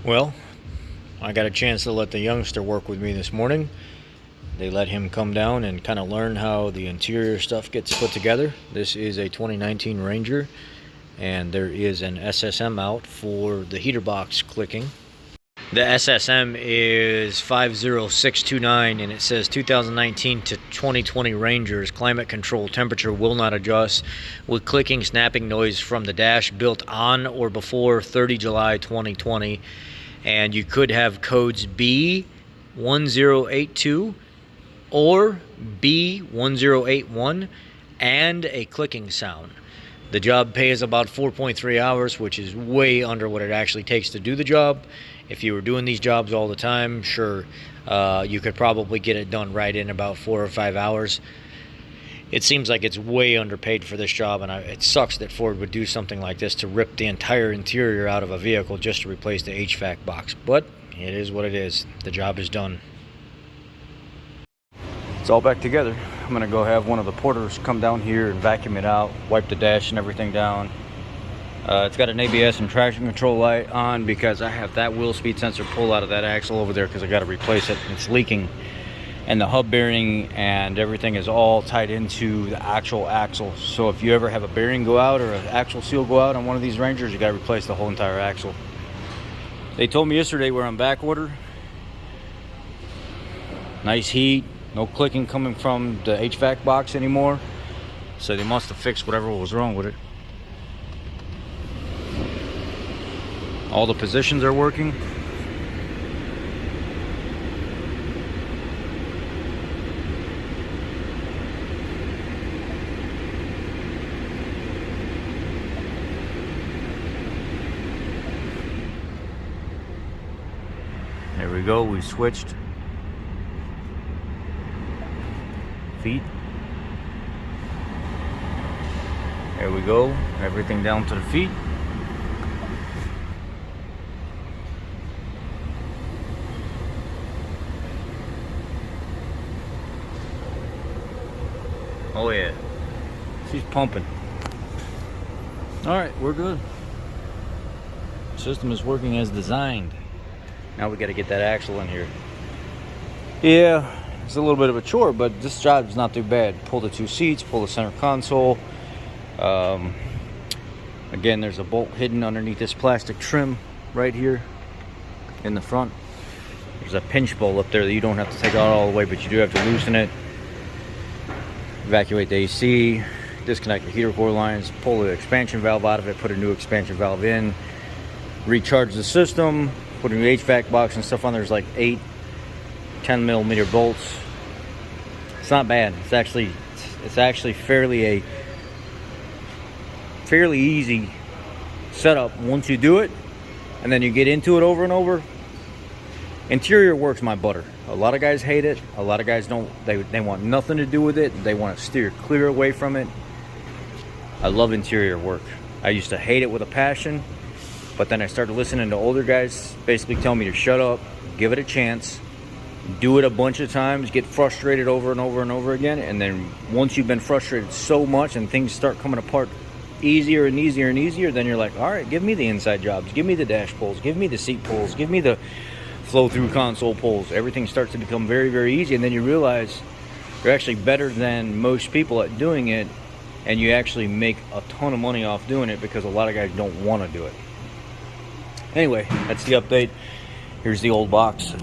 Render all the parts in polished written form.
Well, I got a chance to let the youngster work with me this morning. They let him come down and kind of learn how the interior stuff gets put together. This is a 2019 Ranger, and there is an SSM out for the heater box clicking. The SSM is 50629, and it says 2019 to 2020 Rangers climate control temperature will not adjust with clicking snapping noise from the dash built on or before 30 July 2020. And you could have codes B1082 or B1081 and a clicking sound. The job pays about 4.3 hours, which is way under what it actually takes to do the job. If you were doing these jobs all the time, sure, you could probably get it done right in about 4 or 5 hours. It seems like it's way underpaid for this job, and it sucks that Ford would do something like this to rip the entire interior out of a vehicle just to replace the HVAC box. But it is what it is. The job is done. It's all back together. I'm going to go have one of the porters come down here and vacuum it out, wipe the dash and everything down. It's got an ABS and traction control light on because I have that wheel speed sensor pull out of that axle over there because I got to replace it. It's leaking. And the hub bearing and everything is all tied into the actual axle. So if you ever have a bearing go out or an axle seal go out on one of these Rangers, you got to replace the whole entire axle. They told me yesterday we're on back order. Nice heat, no clicking coming from the HVAC box anymore. So they must have fixed whatever was wrong with it. All the positions are working. There we go, we switched feet. There we go, everything down to the feet. Oh yeah, she's pumping. All right, we're good. System is working as designed. Now we got to get that axle in here. Yeah, it's a little bit of a chore, but this job is not too bad. Pull the two seats, pull the center console. Again, there's a bolt hidden underneath this plastic trim right here in the front. There's a pinch bolt up there that you don't have to take out all the way, but you do have to loosen it. Evacuate the AC, disconnect the heater core lines, pull the expansion valve out of it, put a new expansion valve in, recharge the system, put a new HVAC box and stuff on. There's like 8 10mm bolts. It's not bad. It's actually fairly easy setup once you do it, and then you get into it over and over. Interior work's my butter. A lot of guys hate it. A lot of guys don't. They want nothing to do with it. They want to steer clear away from it. I love interior work. I used to hate it with a passion, but then I started listening to older guys basically tell me to shut up, give it a chance, do it a bunch of times, get frustrated over and over and over again, and then once you've been frustrated so much and things start coming apart easier and easier and easier, then you're like, all right, give me the inside jobs, give me the dash pulls, give me the seat pulls, give me the flow through console pulls. Everything starts to become very, very easy, and then you realize you're actually better than most people at doing it, and you actually make a ton of money off doing it because a lot of guys don't want to do it. Anyway, that's the update. Here's the old box.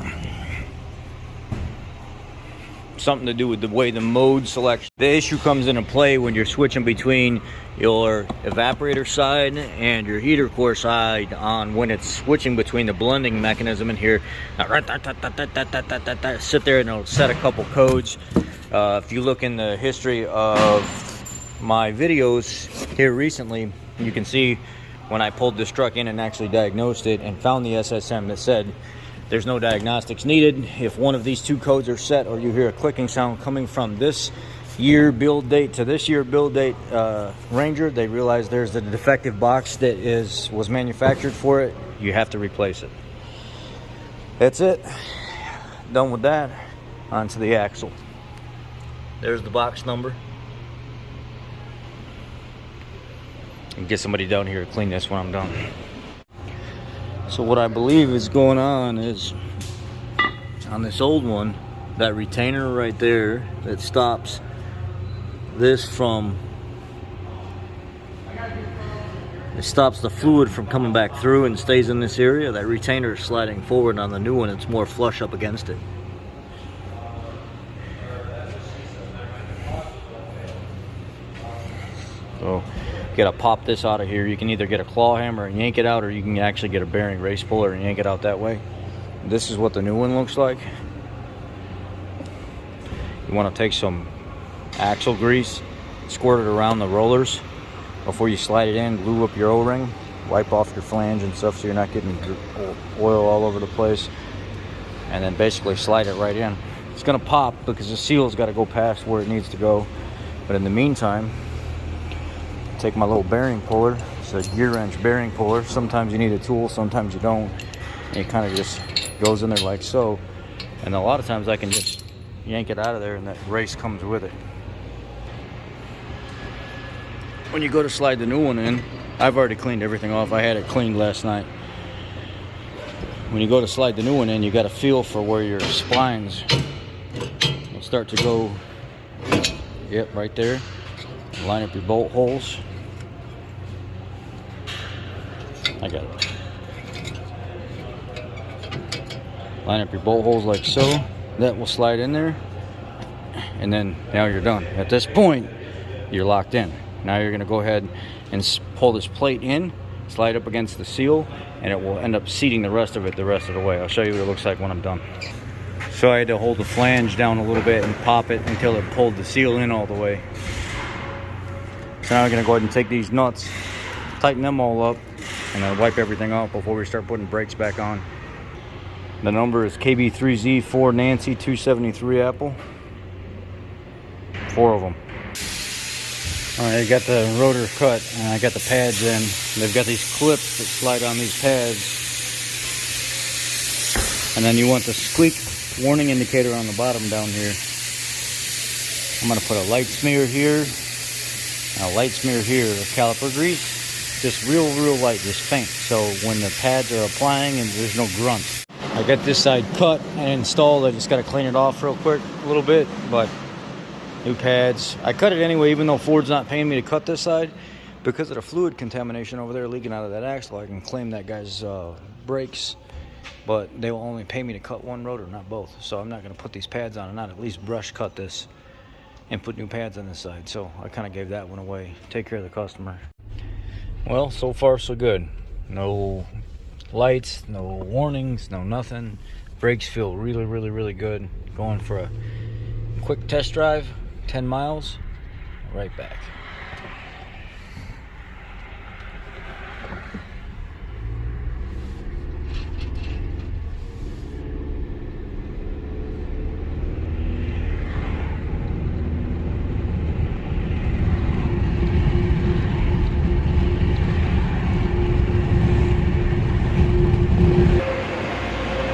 Something to do with the way the mode selection. The issue comes into play when you're switching between your evaporator side and your heater core side on when it's switching between the blending mechanism in here. Sit there and it'll set a couple codes. If you look in the history of my videos here recently, you can see when I pulled this truck in and actually diagnosed it and found the SSM that said there's no diagnostics needed. If one of these two codes are set or you hear a clicking sound coming from this year build date to this year build date Ranger, they realize there's a defective box that was manufactured for it. You have to replace it. That's it. Done with that. Onto the axle. There's the box number. And get somebody down here to clean this when I'm done. So what I believe is going on is, on this old one, that retainer right there that stops this from, it stops the fluid from coming back through and stays in this area. That retainer is sliding forward. On the new one, it's more flush up against it. So you gotta pop this out of here. You can either get a claw hammer and yank it out, or you can actually get a bearing race puller and yank it out that way. This is what the new one looks like. You want to take some axle grease, squirt it around the rollers before you slide it in, glue up your O-ring, wipe off your flange and stuff so you're not getting oil all over the place, and then basically slide it right in. It's gonna pop because the seal's got to go past where it needs to go, but in the meantime, take my little bearing puller. It's a gear wrench bearing puller. Sometimes you need a tool, sometimes you don't, and it kind of just goes in there like so, and a lot of times I can just yank it out of there and that race comes with it. When you go to slide the new one in, I've already cleaned everything off. I had it cleaned last night. When you go to slide the new one in, you got to feel for where your splines will start to go. Yep, right there. Line up your bolt holes. I got it. Line up your bolt holes like so. That will slide in there, and then now you're done. At this point, you're locked in. Now you're going to go ahead and pull this plate in, slide up against the seal, and it will end up seating the rest of it the rest of the way. I'll show you what it looks like when I'm done. So I had to hold the flange down a little bit and pop it until it pulled the seal in all the way. So now I'm going to go ahead and take these nuts, tighten them all up, and then wipe everything off before we start putting brakes back on. The number is KB3Z4 Nancy 273 Apple. 4 of them. Alright, I got the rotor cut and I got the pads in. They've got these clips that slide on these pads. And then you want the squeak warning indicator on the bottom down here. I'm going to put a light smear here, and a light smear here of caliper grease. Just real light, just faint. So when the pads are applying and there's no grunt. I got this side cut and installed. I just got to clean it off real quick a little bit, but new pads. I cut it anyway, even though Ford's not paying me to cut this side. Because of the fluid contamination over there leaking out of that axle, I can claim that guy's brakes, but they will only pay me to cut one rotor, not both. So I'm not going to put these pads on and not at least brush cut this and put new pads on this side. So I kind of gave that one away. Take care of the customer. Well, so far so good. No lights, no warnings, no nothing. Brakes feel really good. Going for a quick test drive, 10 miles, right back.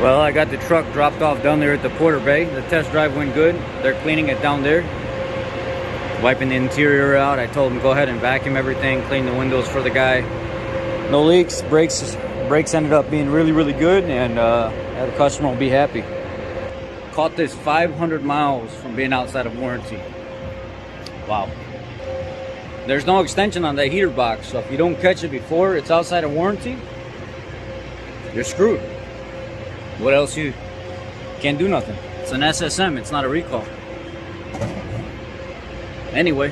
Well, I got the truck dropped off down there at the Porter Bay. The test drive went good. They're cleaning it down there, wiping the interior out. I told them go ahead and vacuum everything, clean the windows for the guy. No leaks. Brakes ended up being really good, and the customer will be happy. Caught this 500 miles from being outside of warranty. Wow. There's no extension on that heater box, so if you don't catch it before it's outside of warranty, you're screwed. What else? You can't do nothing. It's an SSM, it's not a recall. Anyway,